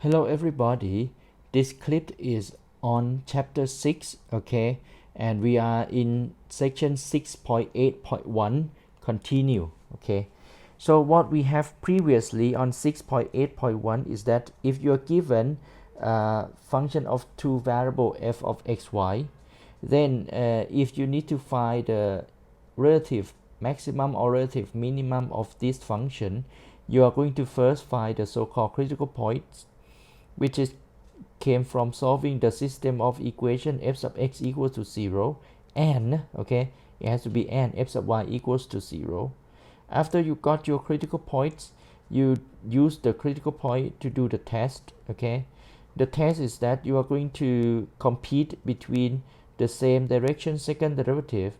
Hello everybody, this clip is on chapter 6, okay, and we are in section 6.8.1 continue, okay. So what we have previously on 6.8.1 is that if you're given a function of two variable f of xy, then if you need to find the relative maximum or relative minimum of this function, you are going to first find the so-called critical points, which is came from solving the system of equation f sub x equals to 0 and okay, it has to be and f sub y equals to 0. After you got your critical points, you use the critical point to do the test. Okay, the test is that you are going to compete between the same direction second derivative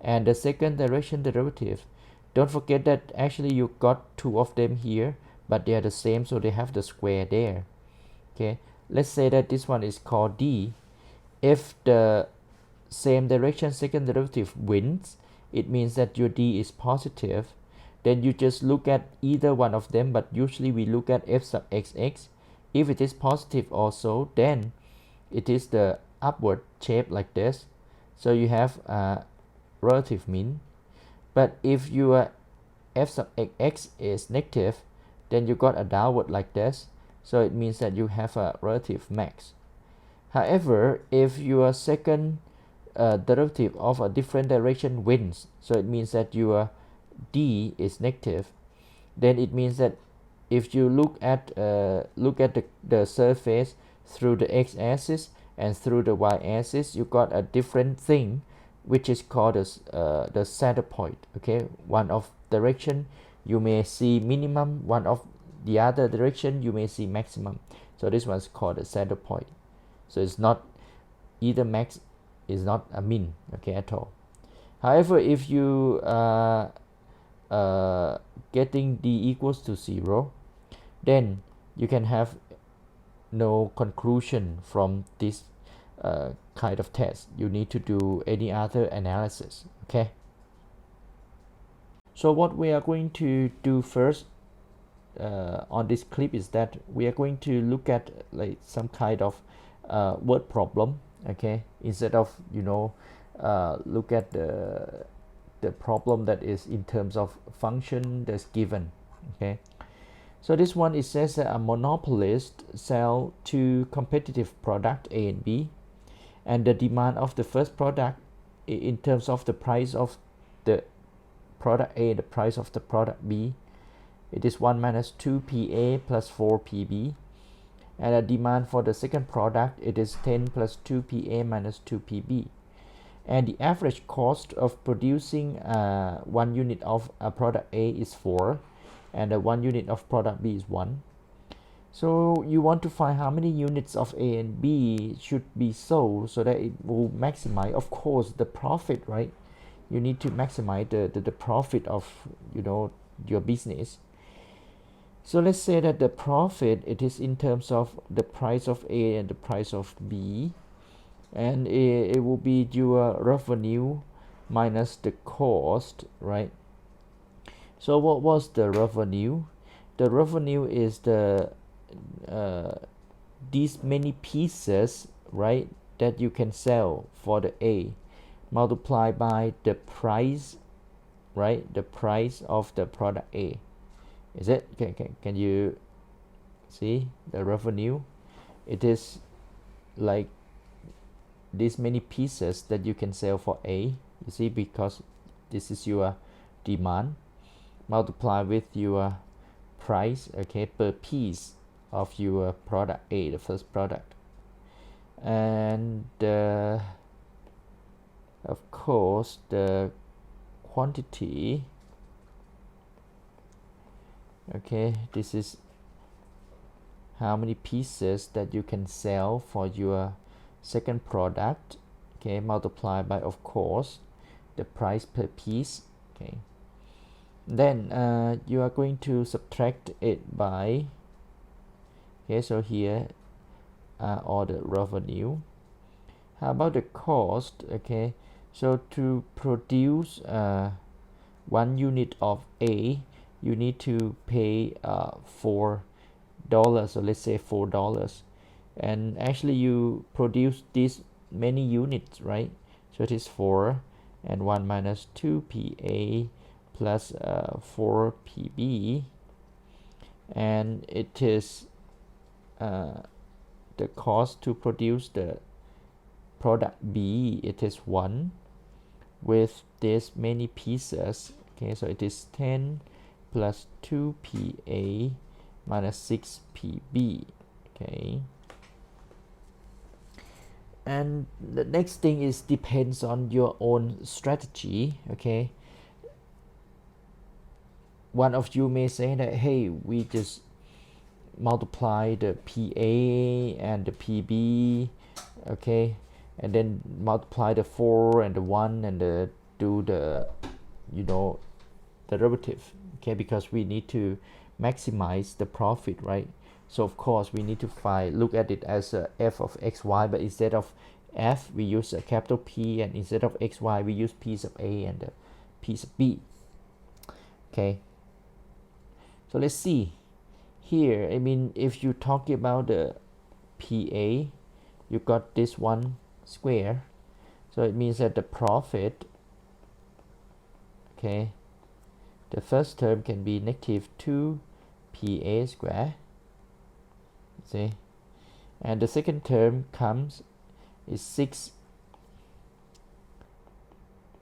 and the second direction derivative. Don't forget that actually you got two of them here, but they are the same, so they have the square there. Okay, let's say that this one is called D. If the same direction second derivative wins, it means that your D is positive. Then you just look at either one of them, but usually we look at f sub xx. If it is positive also, then it is the upward shape like this, so you have a relative mean. But if your f sub x is negative, then you got a downward like this, so it means that you have a relative max. However, if your second derivative of a different direction wins, so it means that your D is negative, then it means that if you look at the surface through the x-axis and through the y-axis, you got a different thing, which is called as the center point. Okay, one of direction you may see minimum, one of the other direction you may see maximum. So this one's called a center point. So it's not either max, is not a min, okay, at all. However, if you getting D equals to 0, then you can have no conclusion from this kind of test. You need to do any other analysis. Okay, so what we are going to do first on this clip is that we are going to look at like some kind of word problem. Okay, instead of look at the problem that is in terms of function that's given. Okay, so this one, it says that a monopolist sell two competitive product A and B, and the demand of the first product in terms of the price of the product A and the price of the product B, it is 1 minus 2 PA plus 4 PB, and the demand for the second product, it is 10 plus 2 PA minus 2 PB, and the average cost of producing 1 unit of a product A is 4, and the 1 unit of product B is 1. So you want to find how many units of A and B should be sold so that it will maximize, of course, the profit, right? You need to maximize the profit of your business. So let's say that the profit, it is in terms of the price of A and the price of B, and it will be your revenue minus the cost, right? So what was the revenue? The revenue is the these many pieces, right, that you can sell for the A, multiplied by the price, right, the price of the product A. Is it? Can you see the revenue? It is like these many pieces that you can sell for A, you see, because this is your demand, multiply with your price, okay, per piece of your product A, the first product. And of course the quantity, okay, this is how many pieces that you can sell for your second product, okay, multiplied by, of course, the price per piece. Okay, then you are going to subtract it by, okay, so here all the revenue. How about the cost? Okay, so to produce 1 unit of A, you need to pay $4 $8, so let's say $4, and actually you produce these many units, right? So it is 4 and 1 minus 2 PA plus 4 PB, and it is the cost to produce the product B, it is 1 with this many pieces. Okay, so it is 10 plus 2 PA minus 6 PB. Okay, and the next thing is depends on your own strategy. Okay, one of you may say that, hey, we just multiply the PA and the PB, okay, and then multiply the 4 and the 1 and do the, you know, derivative, okay, because we need to maximize the profit, right? So of course we need to look at it as a f of xy, but instead of f we use a capital P, and instead of xy we use piece of A and the piece of B. Okay, so let's see here. I mean, if you talk about the PA, you got this one square, so it means that the profit, okay, the first term can be negative 2 PA square, see, and the second term is 6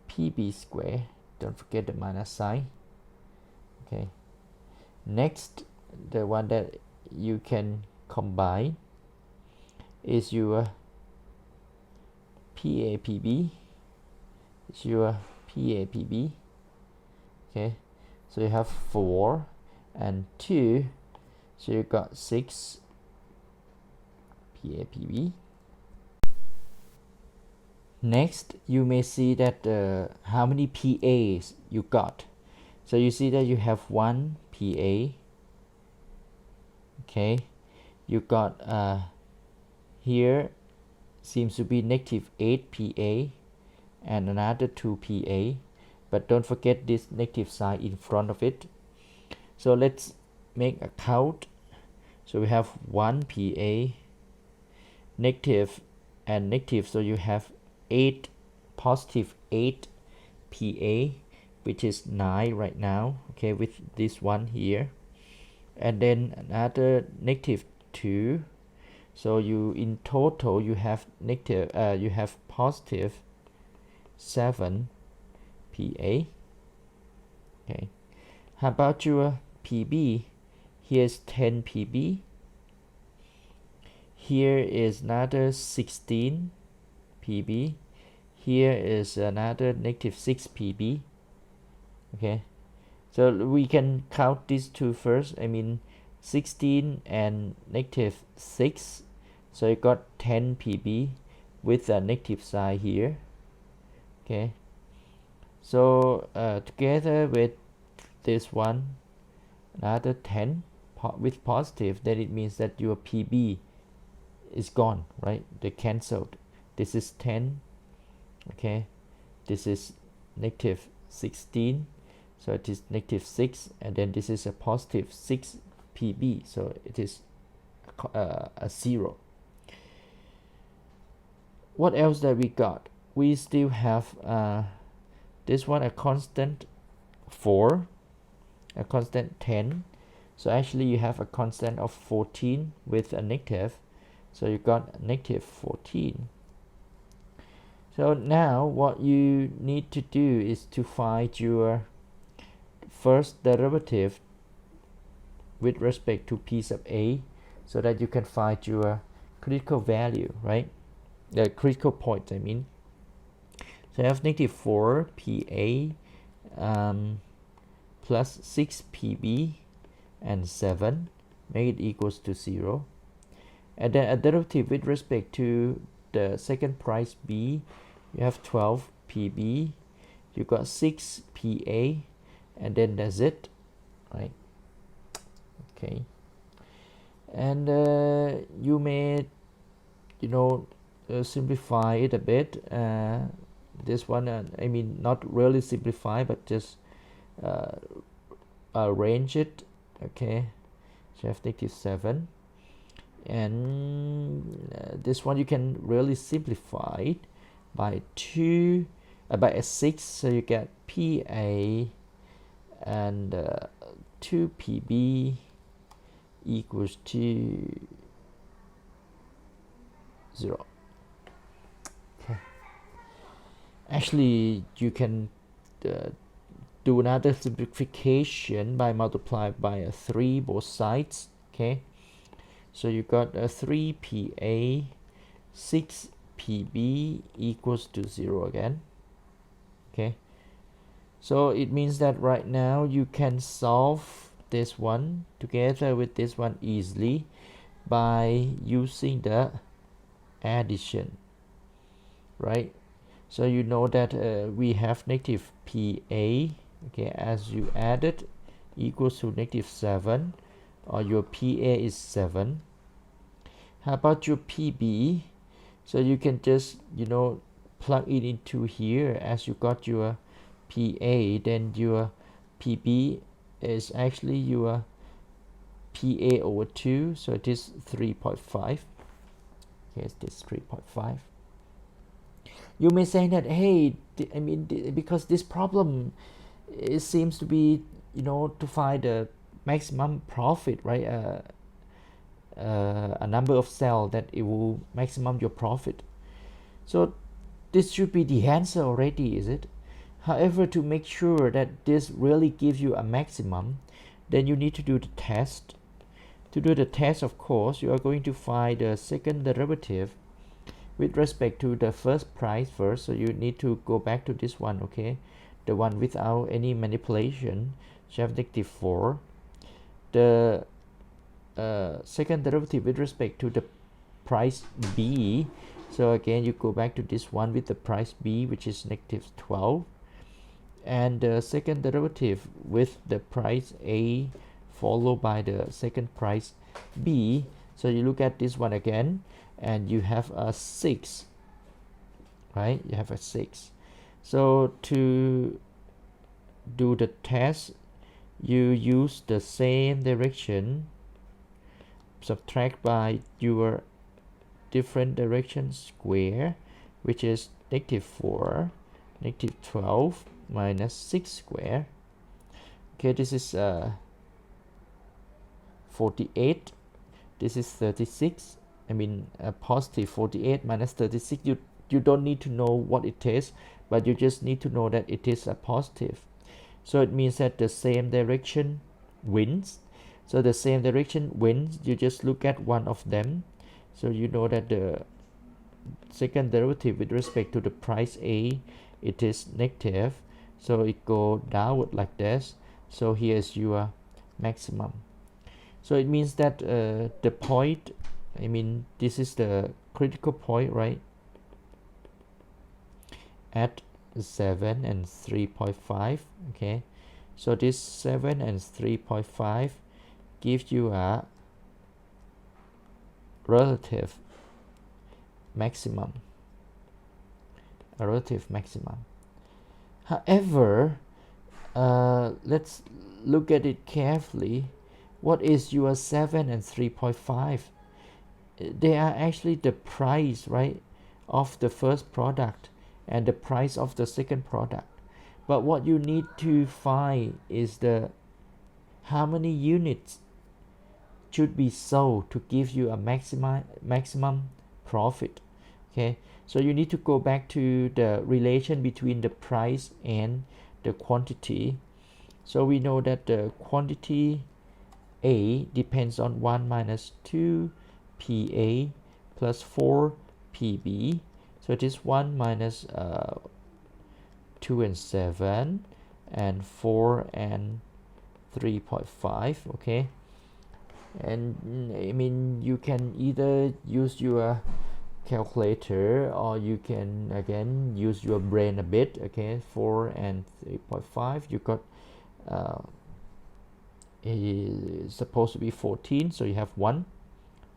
PB square, don't forget the minus sign. Okay, next, the one that you can combine is your PAPB. It's your PAPB. Okay, so you have 4 and 2, so you got 6 PAPB. Next, you may see that how many PAs you got. So you see that you have 1 PA. Okay, you got here seems to be negative 8 PA and another 2 PA, but don't forget this negative sign in front of it. So let's make a count. So we have 1 PA, negative and negative, so you have 8, positive 8 PA, which is 9 right now, okay, with this one here, and then another negative 2, so you in total you have negative you have positive 7 PA. Okay, how about your PB? Here's 10 PB, here is another 16 PB, here is another negative 6 PB. Okay, so we can count these two first. I mean 16 and negative 6, so you got 10 PB with a negative sign here. Okay, so together with this one, another 10 with positive, then it means that your PB is gone, right? They cancelled. This is 10, okay, this is negative 16, so it is negative 6, and then this is a positive 6 PB, so it is a 0. What else that we got? We still have this one, a constant 4, a constant 10, so actually you have a constant of 14 with a negative, so you got negative 14. So now what you need to do is to find your first derivative with respect to piece of A, so that you can find your critical value, right? The critical point, I mean. So I have negative 4 PA plus 6 PB and 7, make it equals to 0. And then a derivative with respect to the second price B, you have 12 PB, you got 6 PA, and then that's it, right? Okay, and you may, you know, simplify it a bit. This one, I mean, not really simplify, but just arrange it. Okay, So you have negative 7, and this one you can really simplify it by 2 by a 6, so you get PA and 2PB equals to 0. Okay. Actually, you can do another simplification by multiply by a 3 both sides. Okay, so you got a 3PA 6PB equals to 0 again. Okay, so it means that right now you can solve this one together with this one easily by using the addition, right? So you know that we have negative PA, okay, as you add it equals to negative 7, or your PA is 7. How about your PB? So you can just, you know, plug it into here. As you got your PA, then your PB is actually your PA over 2, so it is 3.5. Okay, it's this 3.5. You may say that, hey, I mean, because this problem, it seems to be, you know, to find the maximum profit, right? A number of cells that it will maximum your profit. So this should be the answer already, is it? However, to make sure that this really gives you a maximum, then you need to do the test. To do the test, of course, you are going to find the second derivative with respect to the first price first. So you need to go back to this one, okay, the one without any manipulation. So you have negative 4. The second derivative with respect to the price B, so again you go back to this one with the price B, which is negative 12, and the second derivative with the price A followed by the second price B. So you look at this one again, and you have a 6, right? You have a 6. So to do the test, you use the same direction, subtract by your different direction square, which is negative 4, negative 12 minus 6 square. Okay, this is 48, this is 36. I mean, positive 48 minus 36, you don't need to know what it is, but you just need to know that it is a positive. So it means that the same direction wins. So the same direction wins, you just look at one of them. So you know that the second derivative with respect to the price A, it is negative. So it go downward like this. So here's your maximum. So it means that the point, I mean, this is the critical point, right? At 7 and 3.5. Okay, so this 7 and 3.5 gives you a relative maximum. However, let's look at it carefully. What is your 7 and 3.5? They are actually the price, right, of the first product and the price of the second product. But what you need to find is the how many units should be sold to give you a maximum profit. Okay, so you need to go back to the relation between the price and the quantity. So we know that the quantity A depends on 1 minus 2 PA plus 4 PB. So it is 1 minus 2 and 7 and 4 and 3.5. Okay, and I mean, you can either use your calculator or you can again use your brain a bit. Okay, 4 and 3.5, you got is supposed to be 14, so you have 1.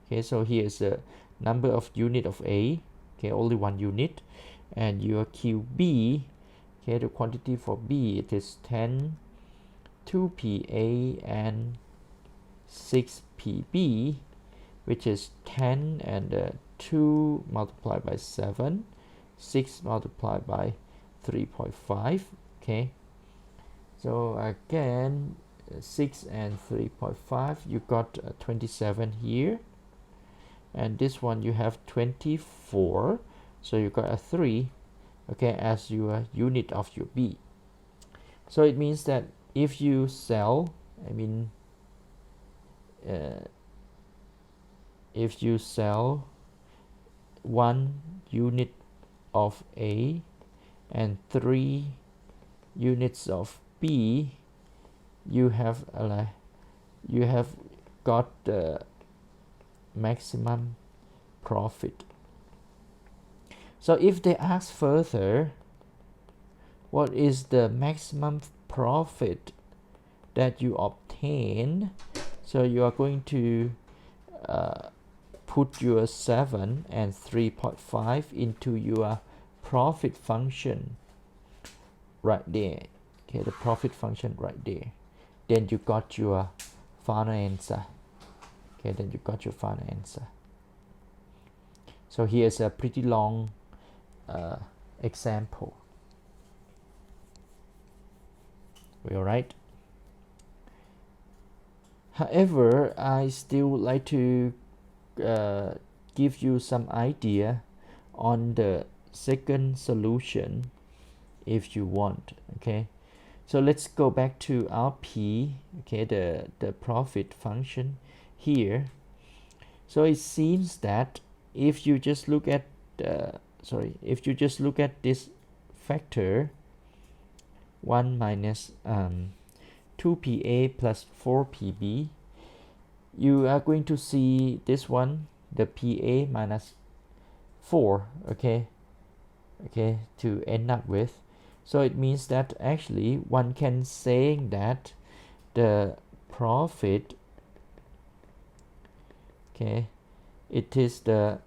Okay, so here is the number of unit of A. Okay, only 1 unit. And your QB, okay, the quantity for B, it is 10, 2 PA and 6 PB, which is 10 and 2 multiplied by 7, 6 multiplied by 3.5. Okay, so again 6 and 3.5, you got 27 here, and this one you have 24, so you got a 3, okay, as your unit of your B. So it means that if you sell, if you sell 1 unit of A and 3 units of B, you have got the maximum profit. So if they ask further, what is the maximum profit that you obtain? So you are going to put your 7 and 3.5 into your profit function right there. Okay, the profit function right there. Then you got your final answer. Okay, then you got your final answer. So here's a pretty long example. We all right? However, I still would like to give you some idea on the second solution if you want. Okay, so let's go back to our P, okay, the profit function here. So it seems that if you just look at if you just look at this factor 1 minus 2PA plus 4PB, you are going to see this one, the PA minus 4, okay, to end up with. So it means that actually one can say that the profit, okay, it is the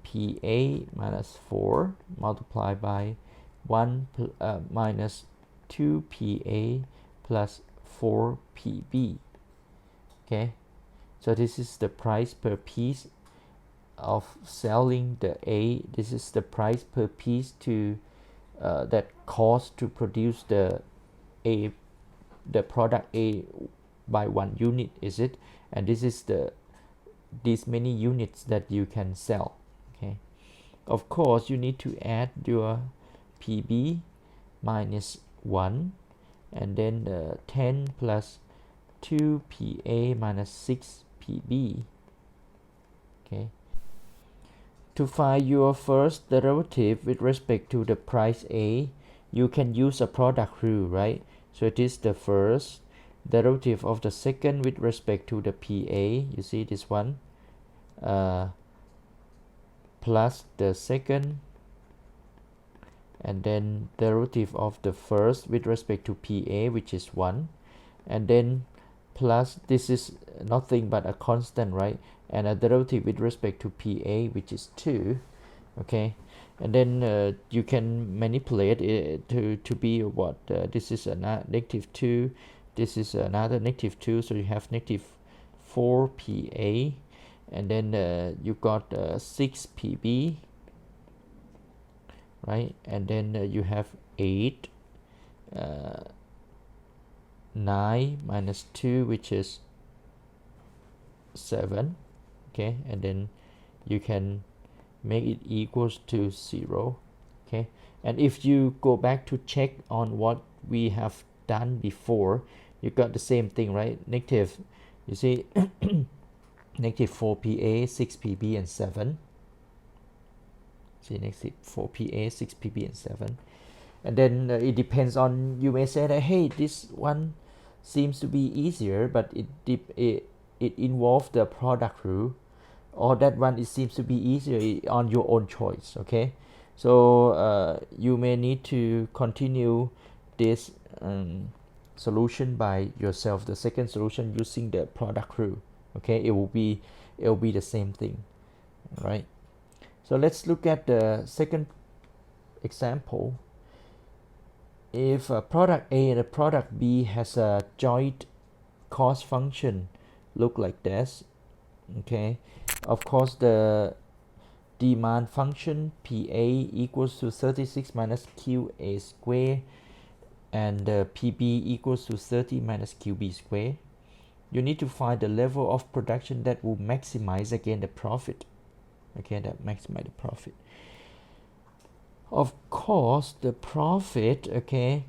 PA minus 4 multiplied by 1 minus 2PA plus 4PB. Okay, so this is the price per piece of selling the A. This is the price per piece to that cost to produce the product A by 1 unit, is it? And this is these many units that you can sell. Okay, of course you need to add your PB minus 1 and then 10 plus 2PA minus 6PB. Okay, to find your first derivative with respect to the price A, you can use a product rule, right? So it is the first derivative of the second with respect to the PA, you see this one, plus the second, and then derivative of the first with respect to PA, which is 1, and then plus this is nothing but a constant, right? And a derivative with respect to PA, which is 2. Okay, and then you can manipulate it to be what, this is a negative 2, this is another negative 2, so you have negative 4 PA, and then you got 6 PB, right? And then you have 8 9 minus 2, which is 7. Okay, and then you can make it equals to 0. Okay, and if you go back to check on what we have done before, you got the same thing, right? Negative, you see, negative 4PA, 6PB, and 7. See, negative 4PA, 6PB, and 7. And then it depends on, you may say that, hey, this one seems to be easier, but it involves the product rule, or that one it seems to be easier, on your own choice. Okay, so you may need to continue this solution by yourself, the second solution using the product rule. Okay, it will be the same thing, right? So let's look at the second example. If a product A and a product B has a joint cost function look like this. Okay, of course the demand function PA equals to 36 minus QA square, and PB equals to 30 minus QB square. You need to find the level of production that will maximize again the profit. Okay, that maximize the profit. Of course, the profit, okay,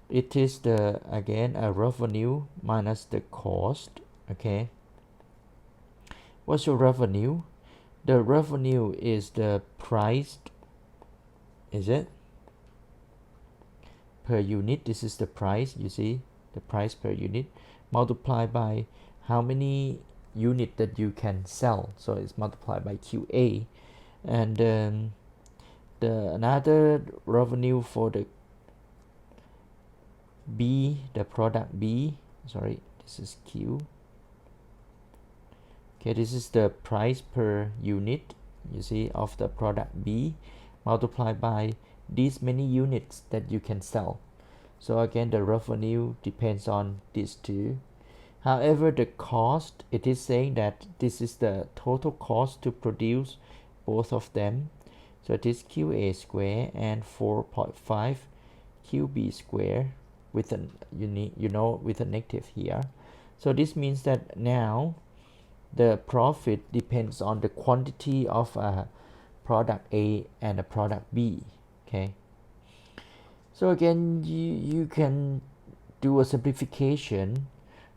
it is the again a revenue minus the cost. Okay, what's your revenue? The revenue is the price, is it, per unit. This is the price, you see, the price per unit multiplied by how many unit that you can sell, so it's multiplied by QA. And the another revenue for the B, the product B, sorry, this is Q. Okay, this is the price per unit, you see, of the product B multiplied by these many units that you can sell. So again, the revenue depends on these two. However, the cost, it is saying that this is the total cost to produce both of them. So it is QA square and 4.5 QB square with an with a negative here. So this means that now the profit depends on the quantity of a product A and a product B. Okay. So again, you can do a simplification.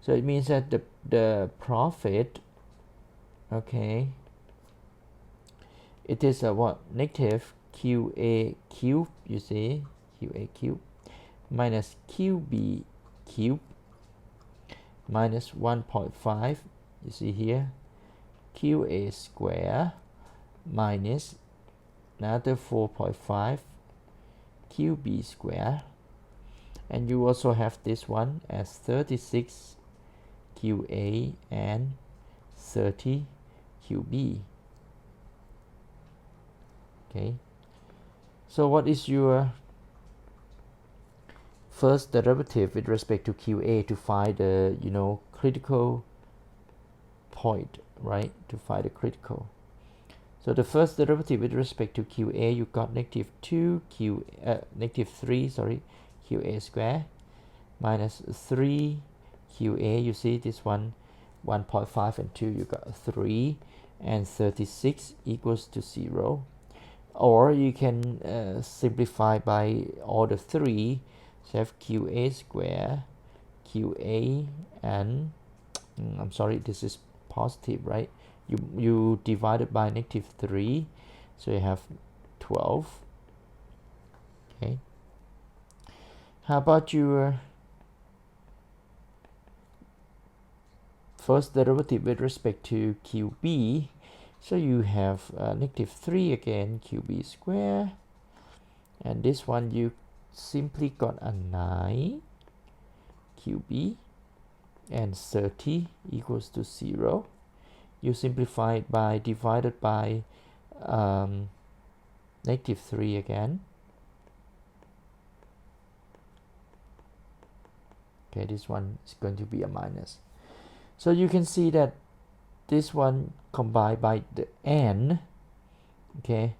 So it means that the profit, okay, it is a what? Negative QA cube, you see, QA cube minus QB cube minus 1.5, you see here, QA square minus another 4.5 QB square, and you also have this one as 36 QA and 30 QB. Okay, so what is your first derivative with respect to QA to find the critical point, right? To find the critical. So the first derivative with respect to QA, you got negative 3 QA square minus 3 QA, you see this one 1.5 and 2, you got 3, and 36 equals to 0. Or you can simplify by all the 3, so have QA square, QA, and I'm sorry, this is positive, right? You divide it by negative 3, so you have 12. Okay, how about your first derivative with respect to QB? So you have negative 3 again, QB square, and this one you simply got a 9 QB, and 30 equals to 0. You simplify it by divided by negative 3 again. Okay, this one is going to be a minus. So you can see that this one combined by the n. Okay,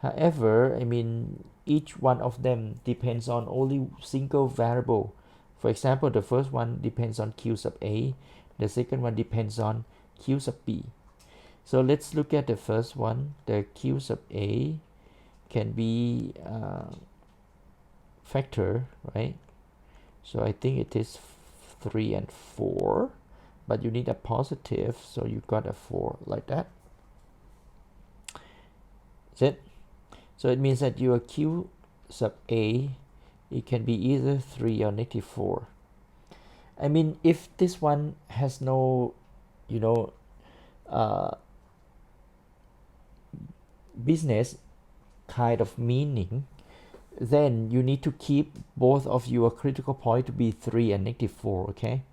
however, I mean, each one of them depends on only single variable. For example, the first one depends on Q sub A, the second one depends on Q sub B. So let's look at the first one. The Q sub A can be factor, right? So I think it is 3 and 4, but you need a positive, so you got a 4 like that. That's it. So it means that your Q sub A, it can be either 3 or negative 4. I mean, if this one has no, business kind of meaning, then you need to keep both of your critical point to be 3 and negative 4, okay?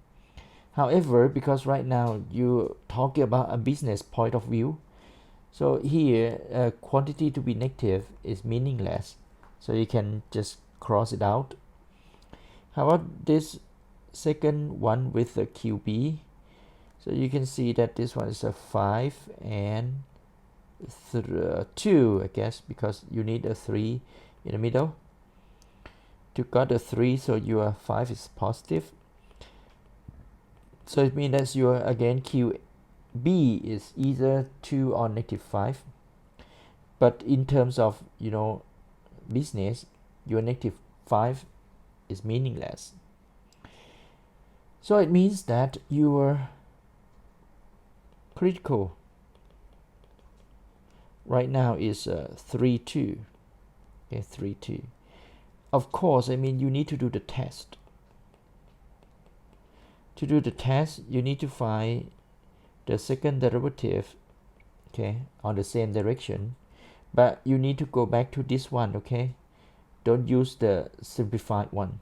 However, because right now you're talking about a business point of view, so here quantity to be negative is meaningless, so you can just cross it out. How about this second one with the QB. So you can see that this one is a 5 and 2, I guess, because you need a 3 in the middle to got a 3, so your 5 is positive. So it means that your, again, QB is either 2 or -5. But in terms of, business, your -5 is meaningless. So it means that your critical right now is 3.2. Okay, 3.2. Of course, I mean, you need to do the test. To do the test, you need to find the second derivative, okay, on the same direction, but you need to go back to this one, okay? Don't use the simplified one.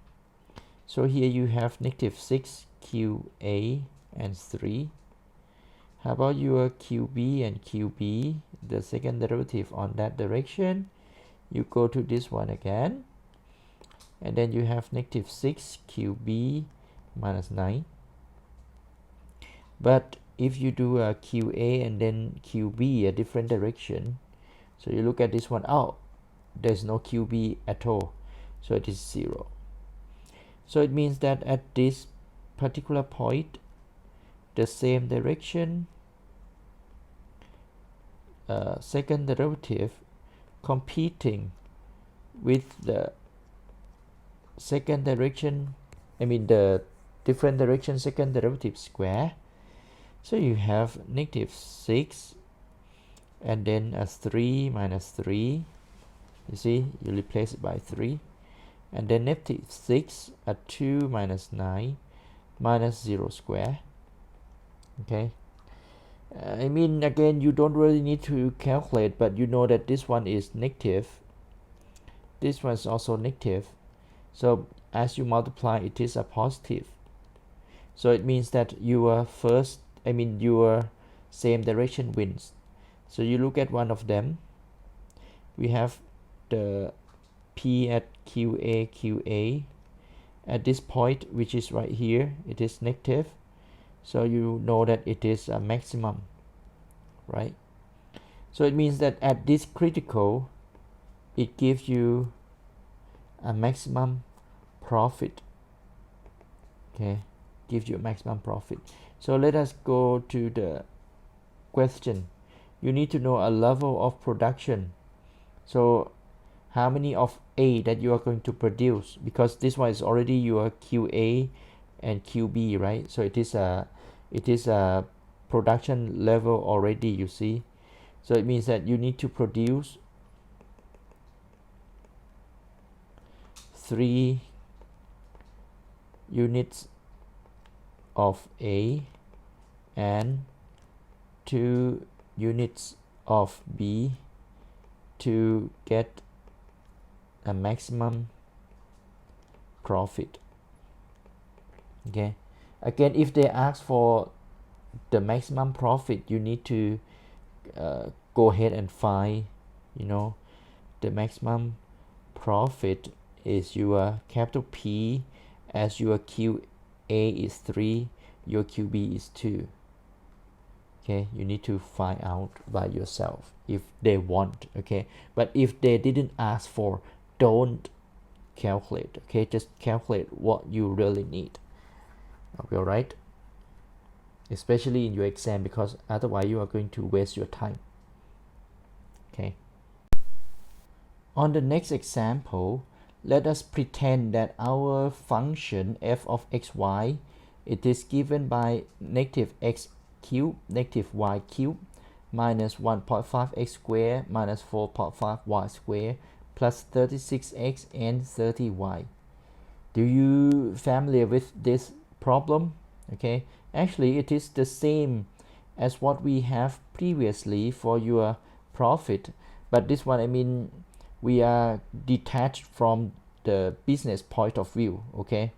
So here you have -6 QA and 3. How about your QB and QB, the second derivative on that direction? You go to this one again, and then you have -6 QB minus 9. But if you do a QA and then QB a different direction, so you look at this one, oh, there's no QB at all, so it is 0. So it means that at this particular point, the same direction, second derivative competing with the second direction, I mean the different direction second derivative square. So you have -6 and then a 3 minus 3. You see, you replace it by 3. And then -6 a 2 minus 9 minus 0 square. Okay. I mean, again, you don't really need to calculate, but you know that this one is negative. This one is also negative. So as you multiply, it is a positive. So it means that your same direction wins. So you look at one of them. We have the P at QA. At this point, which is right here, it is negative. So you know that it is a maximum, right? So it means that at this critical, it gives you a maximum profit. Okay, gives you a maximum profit. So let us go to the question. You need to know a level of production. So how many of A that you are going to produce, because this one is already your QA and QB, right? So it is a production level already, you see. So it means that you need to produce 3 units of A and 2 units of B to get a maximum profit. Okay, again, if they ask for the maximum profit, you need to go ahead and find, the maximum profit is your capital P, as your QA is 3, your QB is 2. Okay, you need to find out by yourself if they want. Okay, but if they didn't ask for, don't calculate. Okay, just calculate what you really need. Okay, all right, especially in your exam, because otherwise you are going to waste your time. Okay, on the next example, let us pretend that our function f of xy, it is given by -x cubed -y cubed minus 1.5x squared minus 4.5y squared plus 36x and 30y. Do you familiar with this problem? Okay, actually it is the same as what we have previously for your profit, but this one, I mean, we are detached from the business point of view. Okay,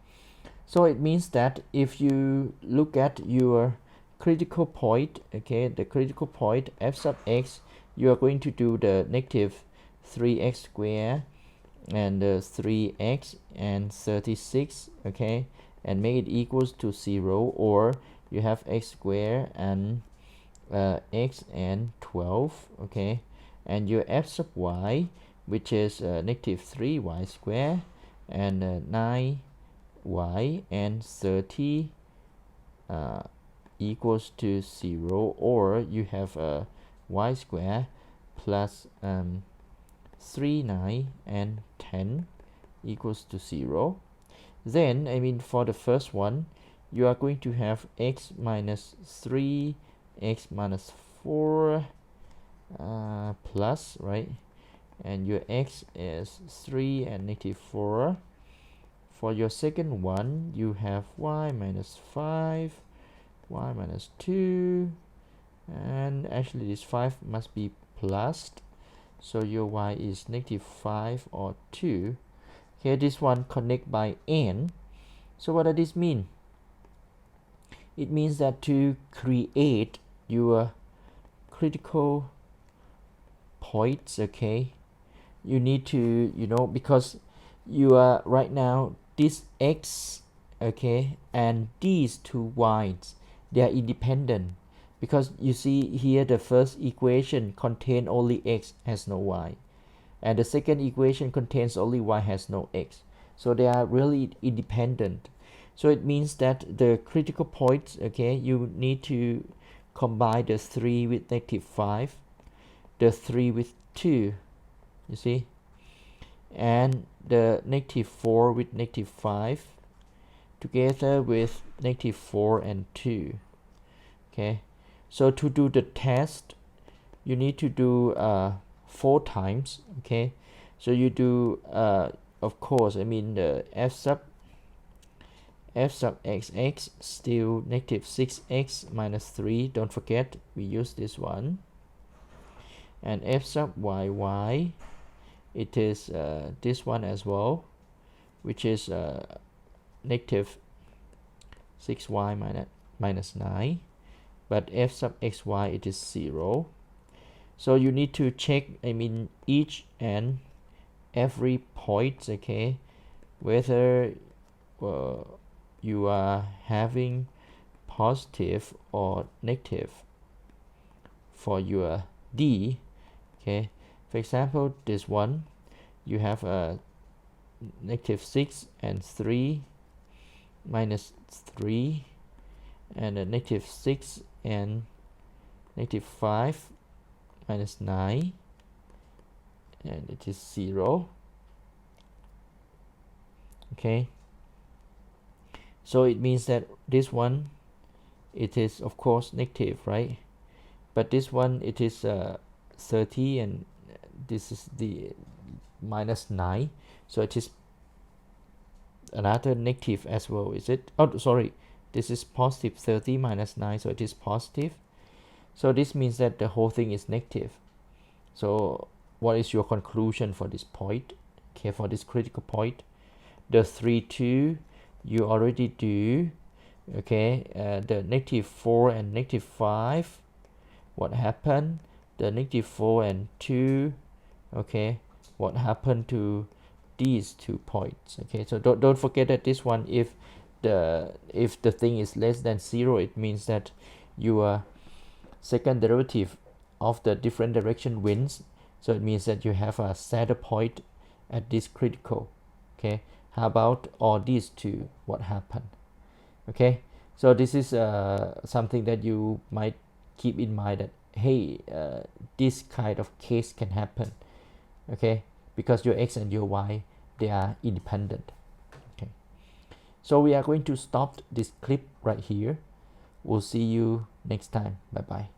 so it means that if you look at your critical point, okay, the critical point f sub x, you are going to do the -3x squared and 3x and 36, okay, and make it equals to 0, or you have x squared and x and 12, okay, and your f sub y, which is negative 3y squared and 9y and 30 equals to 0, or you have y squared plus 3, 9 and 10 equals to 0. Then I mean for the first one, you are going to have x minus 3, x minus 4 plus, right, and your x is 3 and negative 4. For your second one, you have y minus 5, y minus 2, and actually this 5 must be plus, so your y is negative 5 or 2. Okay, this one connect by n. So what does this mean? It means that to create your critical points, okay, you need to, you know, because you are right now this x, okay, and these two y's, they are independent, because you see here the first equation contain only x, has no y, and the second equation contains only y, has no x, so they are really independent. So it means that the critical points, okay, you need to combine the 3 with negative 5, the 3 with 2, you see, and the negative 4 with negative 5 together with negative 4 and 2. Okay, so to do the test, you need to do 4 times. Okay, so you do of course, I mean the f sub xx still negative 6x minus 3, don't forget we use this one, and f sub yy, it is this one as well, which is negative 6y minus 9, but f sub xy, it is 0. So you need to check, I mean, each and every point, okay, whether you are having positive or negative for your d. Okay, for example, this one, you have a negative 6 and 3 minus 3, and a negative 6 and negative 5 minus 9, and it is 0. Okay, so it means that this one, it is of course negative, right, but this one, it is 30, and this is the minus 9, so it is another negative as well, is it? Oh, sorry, this is positive 30 minus 9, so it is positive. So this means that the whole thing is negative. So what is your conclusion for this point? Okay, for this critical point, the 3, 2, you already do. Okay, the negative 4 and negative 5, what happened? The negative 4 and 2, okay, what happened to these 2 points? Okay, so don't forget that this one, if the thing is less than 0, it means that your second derivative of the different direction wins. So it means that you have a saddle point at this critical. Okay, how about all these two, what happened? Okay, so this is something that you might keep in mind, that hey, this kind of case can happen. Okay, because your x and your y, they are independent. Okay, so we are going to stop this clip right here. We'll see you next time. Bye bye.